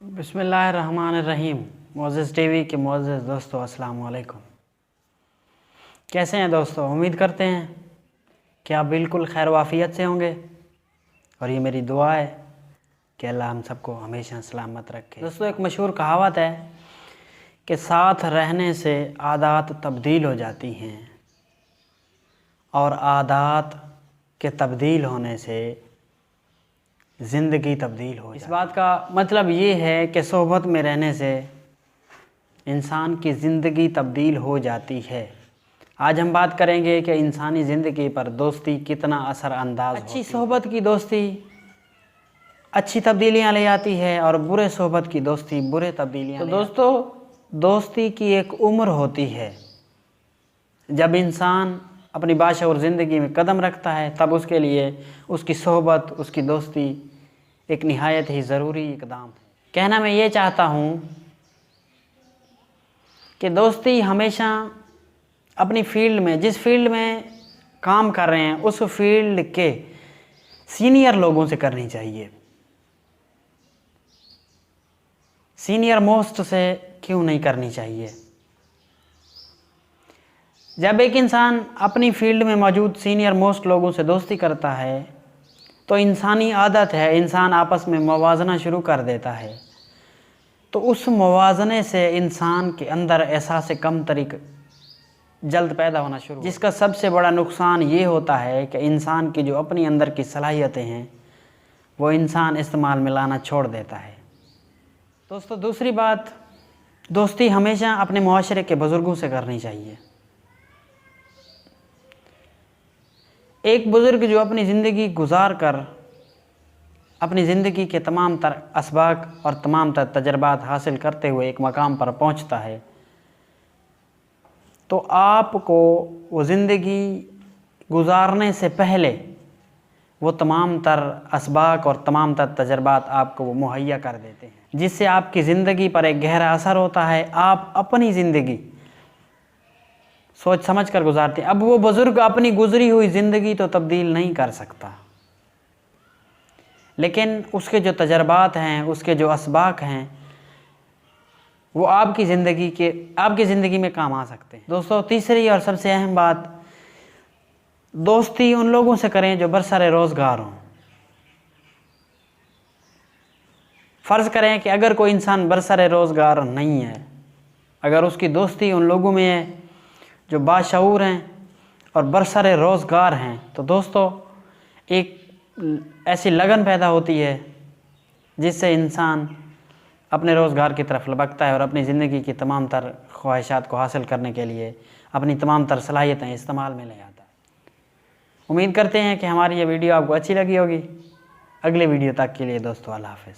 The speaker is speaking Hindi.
बिस्मिल्लाहिर्रहमानिर्रहीम। मोज़ेज़ टीवी के मोज़ेज़ दोस्तों, अस्सलाम वालेकुम। कैसे हैं दोस्तों? उम्मीद करते हैं कि आप बिल्कुल खैर वाफ़ियत से होंगे और ये मेरी दुआ है कि अल्लाह हम सबको हमेशा सलामत रखे। दोस्तों, एक मशहूर कहावत है कि साथ रहने से आदत तब्दील हो जाती हैं और आदत के तब्दील होने से ज़िंदगी तब्दील हो। इस बात का मतलब ये है कि सोहबत में रहने से इंसान की ज़िंदगी तब्दील हो जाती है। आज हम बात करेंगे कि इंसानी ज़िंदगी पर दोस्ती कितना असरअंदाज होती है। अच्छी सोहबत की दोस्ती अच्छी तब्दीलियाँ ले आती है और बुरे सोहबत की दोस्ती बुरे तब्दीलियाँ। तो दोस्तों, दोस्ती की एक उम्र होती है। जब इंसान अपनी बाशऊर ज़िंदगी में कदम रखता है तब उसके लिए उसकी सोहबत, उसकी दोस्ती एक निहायत ही ज़रूरी इक़दाम है। कहना मैं ये चाहता हूँ कि दोस्ती हमेशा अपनी फ़ील्ड में, जिस फ़ील्ड में काम कर रहे हैं उस फील्ड के सीनियर लोगों से करनी चाहिए। सीनियर मोस्ट से क्यों नहीं करनी चाहिए? जब एक इंसान अपनी फील्ड में मौजूद सीनियर मोस्ट लोगों से दोस्ती करता है तो इंसानी आदत है, इंसान आपस में मवाजना शुरू कर देता है। तो उस मवाजने से इंसान के अंदर एहसास कम तरीक जल्द पैदा होना शुरू, जिसका सबसे बड़ा नुकसान ये होता है कि इंसान की जो अपनी अंदर की सलाहियतें हैं वो इंसान इस्तेमाल में लाना छोड़ देता है। दोस्तों, दूसरी बात, दोस्ती हमेशा अपने मुआशरे के बुज़ुर्गों से करनी चाहिए। एक बुज़ुर्ग जो अपनी ज़िंदगी गुजार कर अपनी ज़िंदगी के तमाम तर असबाक और तमाम तर तजर्बात हासिल करते हुए एक मकाम पर पहुंचता है तो आपको वो ज़िंदगी गुजारने से पहले वो तमाम तर असबाक और तमाम तर तजर्बात आपको वो मुहैया कर देते हैं, जिससे आपकी ज़िंदगी पर एक गहरा असर होता है। आप अपनी ज़िंदगी सोच समझ कर गुजारते हैं। अब वो बुज़ुर्ग अपनी गुजरी हुई ज़िंदगी तो तब्दील नहीं कर सकता, लेकिन उसके जो तजर्बात हैं, उसके जो असबाक हैं, वो आपकी ज़िंदगी में काम आ सकते हैं। दोस्तों, तीसरी और सबसे अहम बात, दोस्ती उन लोगों से करें जो बरसरे रोज़गार हों। फ़र्ज़ करें कि अगर कोई इंसान बरसरे रोज़गार नहीं है, अगर उसकी दोस्ती उन लोगों में है जो बाशऊर हैं और बरसरे रोज़गार हैं, तो दोस्तों एक ऐसी लगन पैदा होती है जिससे इंसान अपने रोज़गार की तरफ लपकता है और अपनी ज़िंदगी की तमाम तर ख्वाहिशात को हासिल करने के लिए अपनी तमाम तर सलाहियतें इस्तेमाल में ले आता है। उम्मीद करते हैं कि हमारी ये वीडियो आपको अच्छी लगी होगी। अगले वीडियो तक के लिए दोस्तों, अल्लाह हाफ़िज़।